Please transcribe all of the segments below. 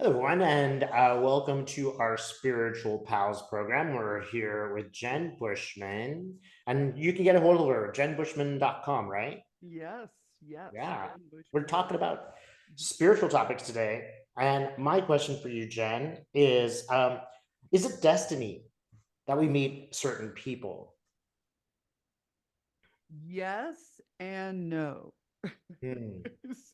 Hello, everyone, and welcome to our Spiritual Pals program. We're here with Jen Bushman, and you can get a hold of her, jenbushman.com, right? Yes, yes, Yeah. Jen We're Bushman. talking about Mhm. spiritual topics today. And my question for you, Jen, is it destiny that we meet certain people? Yes and no. Hmm.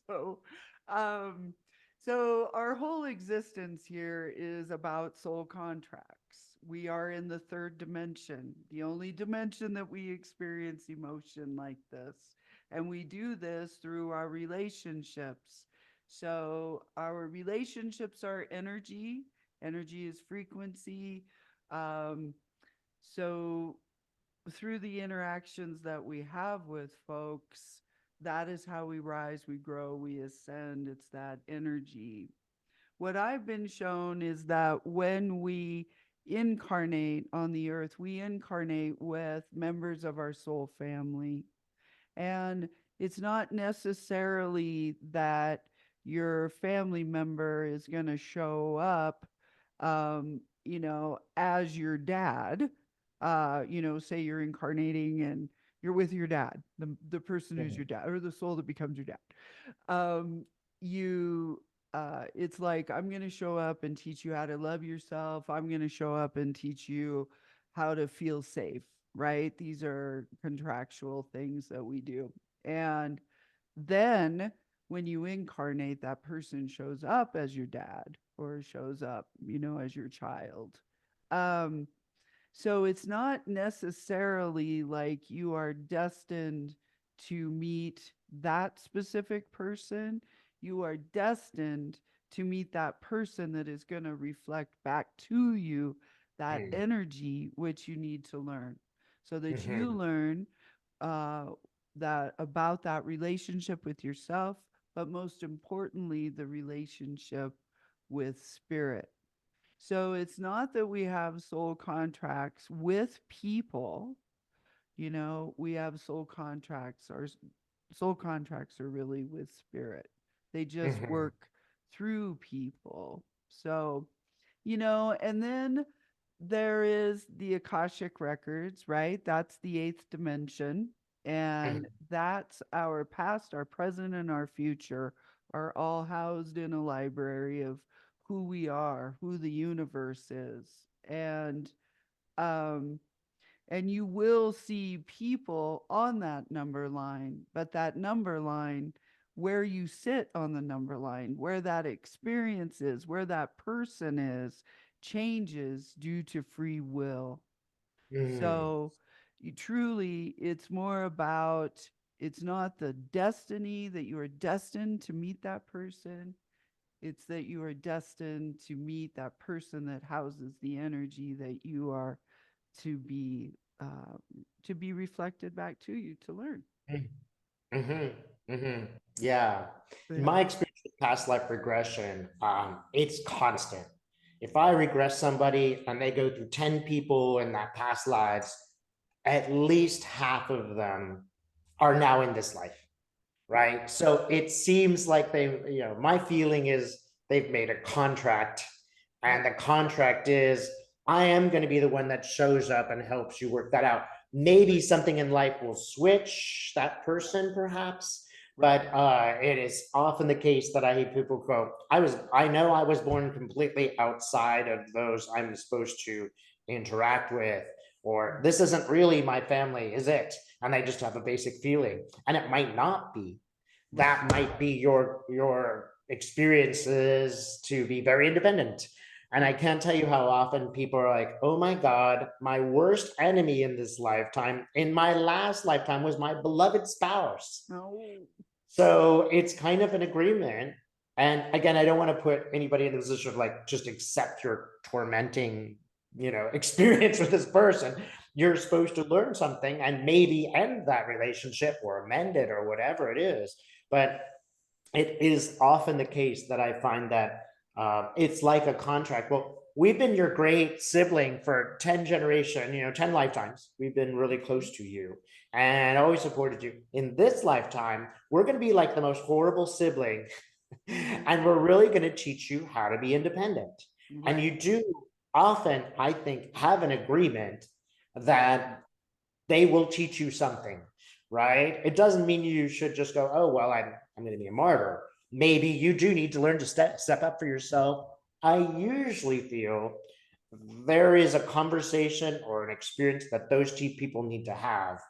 so, um, so our whole existence here is about soul contracts. We are in the third dimension, the only dimension that we experience emotion like this. And we do this through our relationships. So our relationships are energy. Energy is frequency. Um, so through the interactions that we have with folks, that is how we rise, we grow, we ascend. It's that energy. What I've been shown is that when we incarnate on the earth, we incarnate with members of our soul family. And it's not necessarily that your family member is going to show up, as your dad. Say you're incarnating and you're with your dad, the person who's your Mhm. dad, or the soul that becomes your dad. Um, you, it's like, I'm going to show up and teach you how to love yourself. I'm going to show up and teach you how to feel safe, right? These are contractual things that we do. And then when you incarnate, that person shows up as your dad or shows up, as your child. Um, so it's not necessarily like you are destined to meet that specific person. You are destined to meet that person that is going to reflect back to you that Mhm. energy which you need to learn so that you Mhm. learn uh, that about that relationship with yourself, but most importantly, the relationship with spirit. So it's not that we have soul contracts with people, we have soul contracts. Our soul contracts are really with spirit. They just Mhm. work through people. So, and then there is the Akashic records, right? That's the eighth dimension. And Mhm. that's our past, our present, and our future are all housed in a library of who we are, who the universe is. Um, and you will see people on that number line, but that number line, where you sit on the number line, where that experience is, where that person is, changes due to free will. Mhm. So you truly, it's more about, it's not the destiny that you are destined to meet that person. It's that you are destined to meet that person that houses the energy that you are to be uh, to be reflected back to you to learn. Mhm. Mhm. Yeah. In Yeah. my experience with past life regression, it's constant. If I regress somebody and they go through 10 people in that past lives, at least half of them are now in this life, right? So it seems like my feeling is they've made a contract, Yep. and the contract is I am going to be the one that shows up and helps you work that out. Maybe Right. something in life will switch that person, perhaps, Right. but it is often the case that I hear people go, I know I was born completely outside of those I'm supposed to interact with, or Mhm. this isn't really my family, is it? And they just have a basic feeling, and it might not be. Right. That might be your experiences to be very independent. And I Right. can't tell you how often people are like, oh my God, my worst enemy in this lifetime, in my last lifetime, was my beloved spouse. No. So it's kind of an agreement. And again, I don't want to put anybody in the position of like, just accept your tormenting, experience with this person. You're supposed to learn something and maybe end that relationship or amend it or whatever it is. But it is often the case that I find that it's like a contract. Well, we've been your great sibling for 10 generation, 10 lifetimes. We've been really Mhm. close to you and always supported you. In this lifetime, we're going to be like the most horrible sibling Mhm. And we're really going to teach you how to be independent. And Right. you do often, I think, have an agreement that they will teach you something, right? It doesn't mean you should just go, oh, well, I'm going to be a martyr. Maybe you do need to learn to step up for yourself. I usually feel there is a conversation or an experience that those two people need to have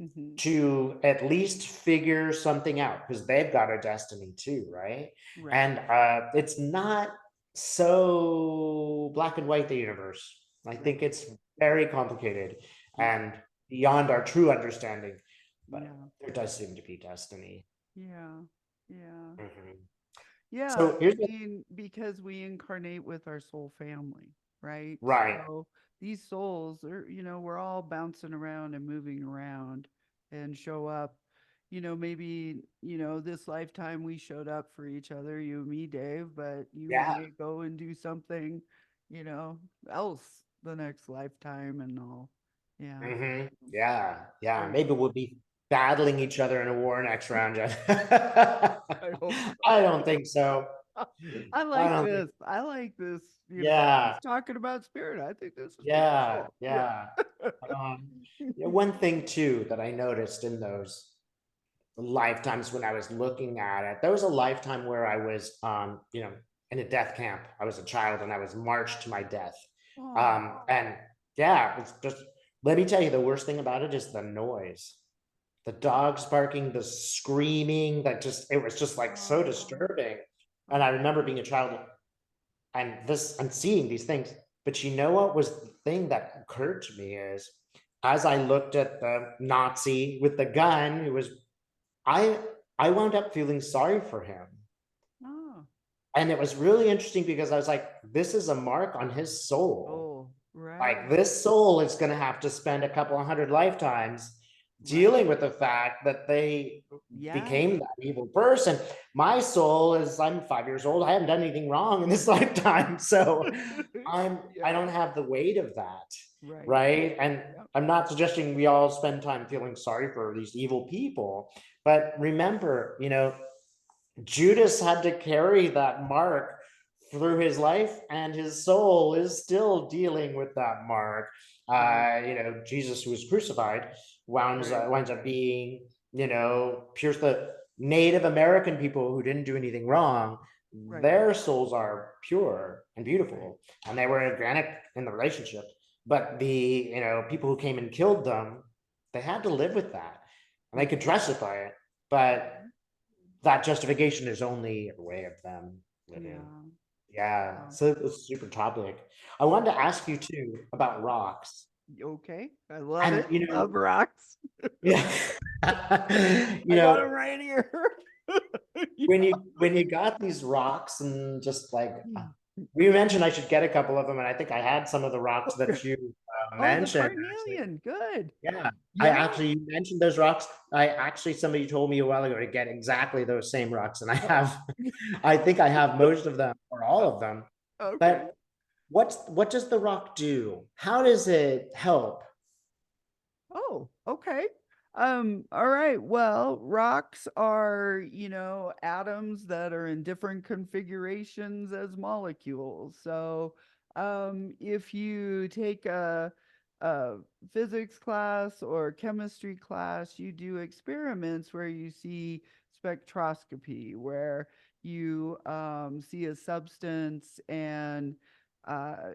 Mhm. to at least figure something out because they've got a destiny too, right? Right. And it's not so black and white, the universe. I think Right. it's very complicated Yeah. and beyond our true understanding, but Yeah. there does seem to be destiny. Yeah. Yeah. Mhm. Yeah, So I here's the mean, because we incarnate with our soul family, right? right. So these souls are, we're all bouncing around and moving around and show up. Maybe, this lifetime we showed up for each other, you and me, Dave, but you Yeah. may go and do something, you know, else the next lifetime and all. Yeah. Yeah. Yeah. Very Maybe cool. we'll be battling each other in a war next round, Jeff. I hope I so. don't think so. I I like don't think. this. I like this, Yeah, just talking about spirit. I think this is pretty yeah, cool. Yeah. yeah. Um, one thing too that I noticed in those lifetimes when I was looking at it, there was a lifetime where I was, in a death camp. I was a child and I was marched to my death. Oh, And yeah, it's just, let me tell you, the worst thing about it is the noise, the dogs barking, the screaming, that just, it was just like so oh, disturbing. And I remember okay. being a child and seeing these things. But you know what was the thing that occurred to me is as I looked at the Nazi with the gun, it was I I wound up feeling sorry for him. Oh, And it was really interesting because I was like, this is a mark on his soul. oh, Like right, this soul is going to have to spend a couple of hundred lifetimes right. dealing with the fact that they Yeah. became that evil person. My soul is, I'm 5 years old. I haven't done anything wrong in this lifetime. So I Yeah, don't have the weight of that. right. Right. And Yeah. I'm not suggesting we all spend time feeling sorry for these evil people. But remember, Judas had to carry that mark through his life, and his soul is still dealing with that mark. Right, Jesus, who was crucified, right, winds up being, pierced the Native American people who didn't do anything wrong. right, Their souls are pure and right. beautiful, and they were organic in the relationship. But the people who came and killed them, they had to live with that, and they could Mhm. justify it, but Mhm. that justification is only a way of them living. Yeah. Yeah, Yeah. so it was super topic. I wanted to ask you too about rocks. Okay. I love And it. Love rocks. yeah, you I got know, them right here. when Yeah. you got these rocks and just like Mm. we mentioned, I should get a couple of them, and I think I had some of the rocks that you Oh, the mentioned actually. carnelian. Good. Yeah, I Yeah. actually you mentioned those rocks. I actually somebody told me a while ago to get exactly those same rocks, and I Oh, have. I think I have most of them or all of them. okay. But what does the rock do? How does it help? Oh, okay. All right. Well, rocks are, atoms that are in different configurations as molecules. So, if you take a physics class or chemistry class, you do experiments where you see spectroscopy, where you see a substance and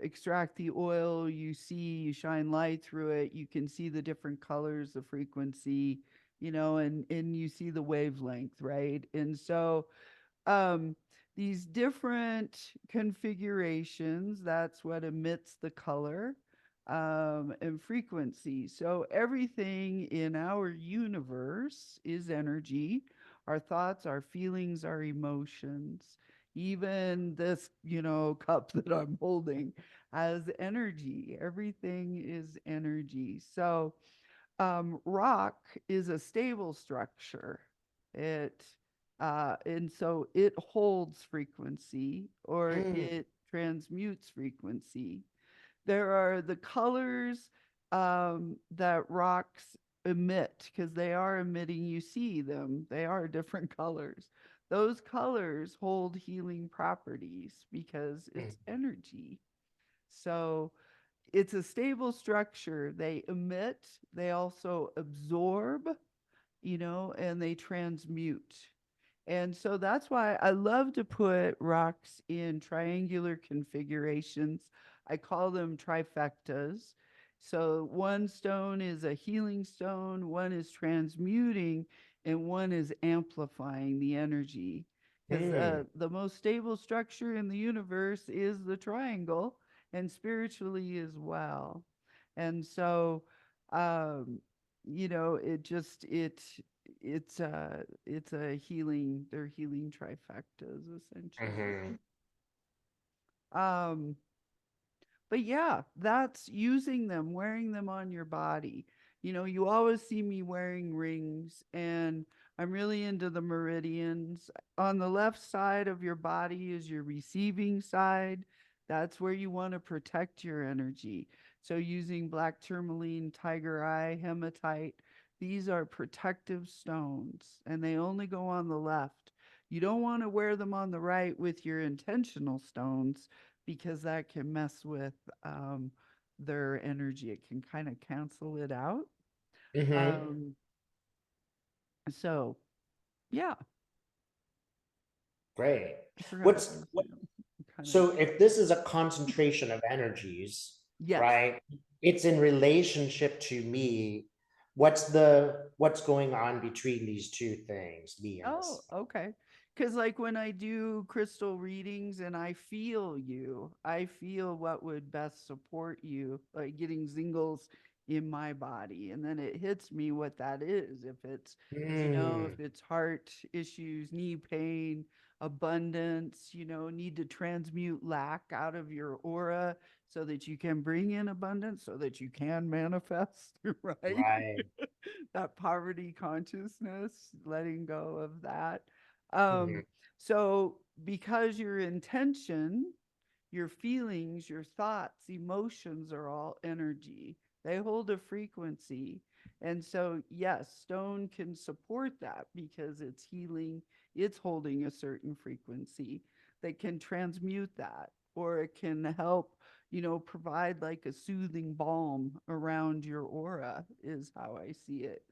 extract the oil, you shine light through it, you can see the different colors, the frequency, and you see the wavelength, right? And so um, these different configurations, that's what emits the color and frequency. So everything in our universe is energy. Our thoughts, our feelings, our emotions. Even this, cup that I'm holding has energy. Everything is energy. So rock is a stable structure. It and so it holds frequency or Mm, it transmutes frequency. There are the colors that rocks emit because they are emitting. You see them; they are different colors. those colors hold healing properties because Mm, it's energy. So it's a stable structure. They emit, they also absorb, and they transmute. And so that's why I love to put rocks in triangular configurations. I call them trifectas. So one stone is a healing stone, one is transmuting, and one is amplifying the energy. Because mm, the most stable structure in the universe is the triangle, and spiritually as well. And so, um, it just it's a healing, they're healing trifectas essentially. mhm, um but yeah, that's using them, wearing them on your body. You always see me wearing rings, and I'm really into the meridians. On the left side of your body is your receiving side. That's where you want to protect your energy. So using black tourmaline, tiger eye, hematite, these are protective stones, and they only go on the left. You don't want to wear them on the right with your intentional stones, because that can mess with their energy. It can kind of cancel it out. mhm. Um, so, yeah, Great. I forgot what I What's was what, saying. Kind of, so if this is a concentration of energies, yes. right? It's in relationship to me. What's going on between these two things, me and Oh, this? okay. Because, like, when I do crystal readings and I feel you, I feel what would best support you, like getting zingles in my body. And then it hits me what that is. If it's, Mm, if it's heart issues, knee pain, abundance, need to transmute lack out of your aura so that you can bring in abundance, so that you can manifest, right? right. That poverty consciousness, letting go of that. Mhm, Um, so because your intention, your feelings, your thoughts, emotions are all energy. They hold a frequency. And so, yes, stone can support that because it's healing, it's holding a certain frequency that can transmute that, or it can help, provide like a soothing balm around your aura, is how I see it.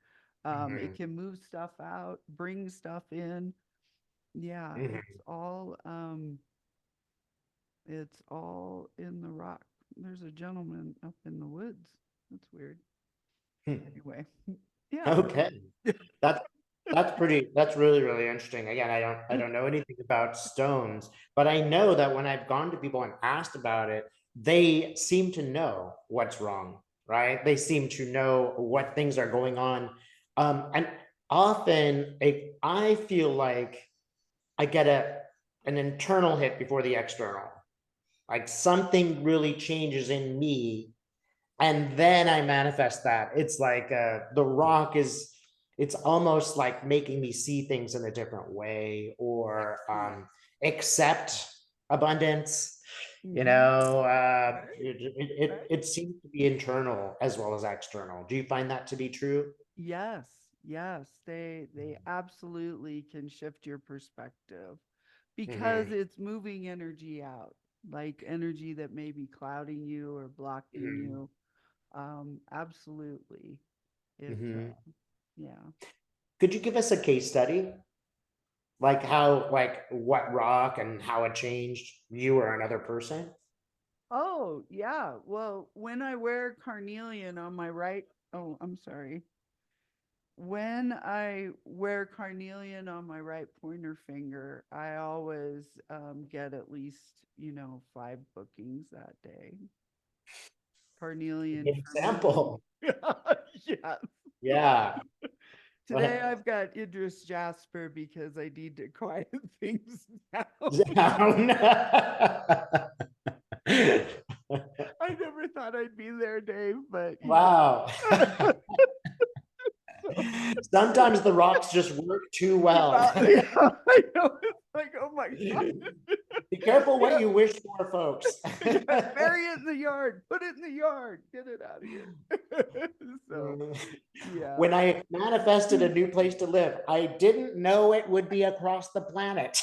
It mhm, can move stuff out, bring stuff in. Yeah, mhm. it's all in the rock. There's a gentleman up in the woods. That's weird. Anyway, yeah. Okay. That's that's really, really interesting. Again, I don't know anything about stones, but I know that when I've gone to people and asked about it, they seem to know what's wrong, right? They seem to know what things are going on. And often I feel like I get an internal hit before the external. Like something really changes in me and then I manifest that. It's like the rock is, it's almost like making me see things in a different way or Excellent. accept abundance. Mm-hmm. Right. It seems to be internal as well as external. Do you find that to be true? Yes, yes, they absolutely can shift your perspective because Mm-hmm, it's moving energy out, like energy that may be clouding you or blocking mm-hmm, you. Absolutely. It mm-hmm. Yeah. Could you give us a case study? Like how, like what rock and how it changed you or another person? Oh, yeah. Well, when I wear carnelian on my right, oh, I'm sorry. When I wear carnelian on my right pointer finger, I always get at least, 5 bookings that day. Carnelian Good for me. example. Yes. Yeah. Today I've got Idris Jasper because I need to quiet things down. Down. I never thought I'd be there, Dave, but Wow. So, Sometimes the rocks just work too well. well, yeah, I know. It's like, oh my God. Be careful what Yeah, you wish for, folks. yeah, bury it in the yard. Put it in the yard. Get it out of here. So, yeah. When I manifested a new place to live, I didn't know it would be across the planet.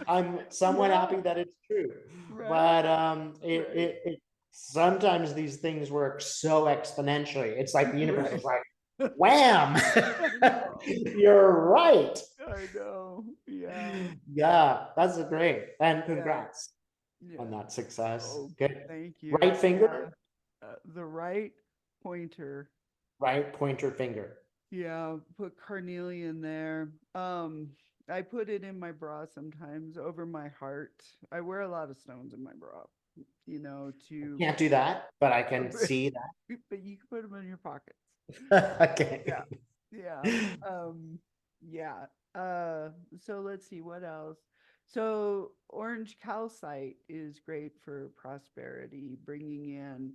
I'm somewhat Yeah, happy that it's true, right, but right, sometimes these things work so exponentially. It's like the universe right. is like, wham! I know. You're right. I know. Yeah. Yeah, that's great. And Yeah. congrats on Yeah. that success. Oh, Good. thank Right you. Yeah. finger, The right pointer. right pointer finger. Yeah, put carnelian there. I put it in my bra sometimes over my heart. I wear a lot of stones in my bra, to Can't do that, but I can but see you can put them in your pockets. that. Yeah. Okay. Yeah. Yeah. So let's see what else. So orange calcite is great for prosperity, bringing in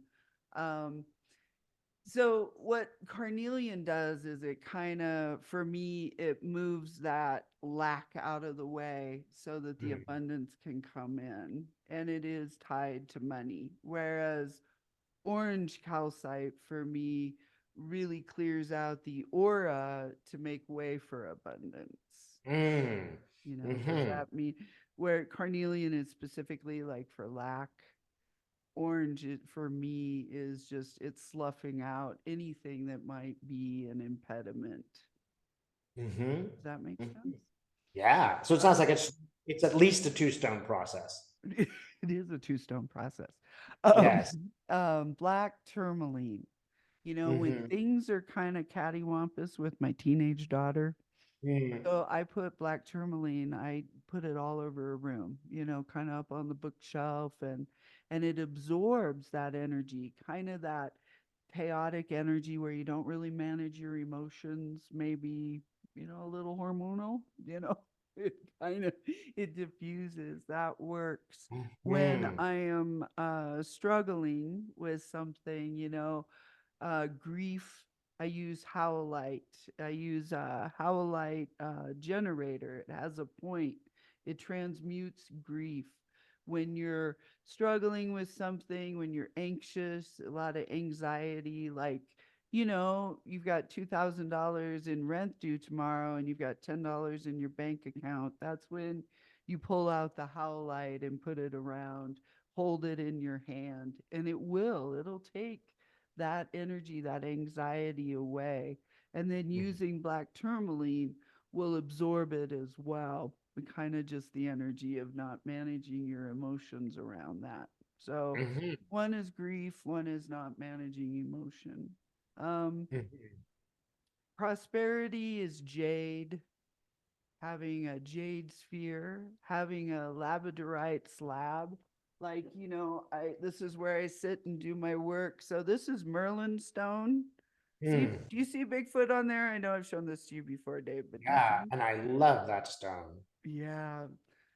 um so what carnelian does is it kind of, for me, it moves that lack out of the way so that the Mm, abundance can come in, and it is tied to money. Whereas orange calcite for me really clears out the aura to make way for abundance. mm, Does mhm, that mean, where carnelian is specifically like for lack, orange for me is just, it's sloughing out anything that might be an impediment. mhm, Does that make mhm. sense? Yeah. So it sounds like it's at least a two-stone process. It is a two-stone process. Yes. Black tourmaline. When Mhm, things are kind of cattywampus with my teenage daughter, mm, so I put black tourmaline, I put it all over a room, kind of up on the bookshelf, and it absorbs that energy, kind of that chaotic energy where you don't really manage your emotions, maybe, a little hormonal, it kind of, it diffuses. That works when mhm, I am struggling with something, grief. I use howlite. I use a howlite generator. It has a point. It transmutes grief. When you're struggling with something, when you're anxious, a lot of anxiety, like, you've got $2,000 in rent due tomorrow and you've got $10 in your bank account. That's when you pull out the howlite and put it around, hold it in your hand, and it'll take that energy, that anxiety away. And then mhm, using black tourmaline will absorb it as well. Kind of just the energy of not managing your emotions around that. So mhm, one is grief, one is not managing emotion. Um, mhm, Prosperity is jade, having a jade sphere, having a labradorite slab. Like, I this is where I sit and do my work. So this is Merlin stone. mm. Do you see Bigfoot on there? I know I've shown this to you before, Dave, but do you Yeah, see? and I love that stone. Yeah.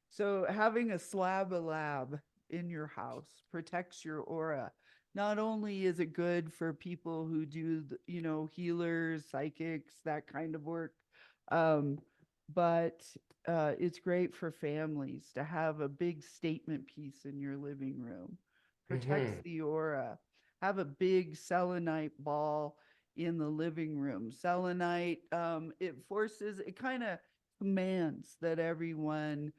So having a slab of lab in your house protects your aura. Not only is it good for people who do, healers, psychics, that kind of work, um, but it's great for families to have a big statement piece in your living room. Protects Mhm, the aura. Have a big selenite ball in the living room. Selenite, it kind of commands that everyone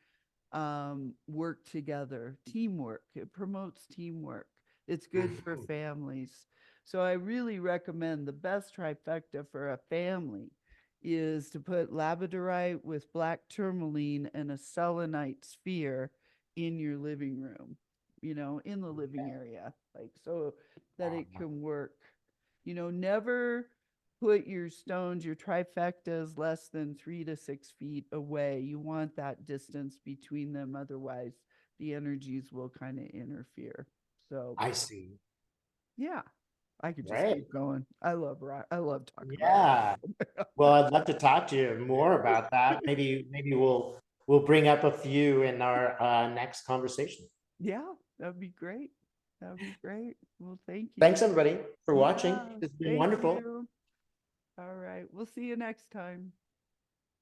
work together, teamwork. It promotes teamwork. It's good for mhm, families. So I really recommend, the best trifecta for a family is to put labradorite with black tourmaline and a selenite sphere in your living room, in the living area, like, so that it um, can work. Never put your stones, your trifectas, less than 3 to 6 feet away. You want that distance between them. Otherwise, the energies will kind of interfere. So, I see. yeah, I could just Right. keep going. I love talking about Yeah. Well, I'd love to talk to you more rock. about that. Maybe we'll bring up a few in our next conversation. Yeah, that'd be great. That'd be great. Well, thank you. Thanks everybody for watching. Yeah, It's been thank wonderful. you. All right. We'll see you next time.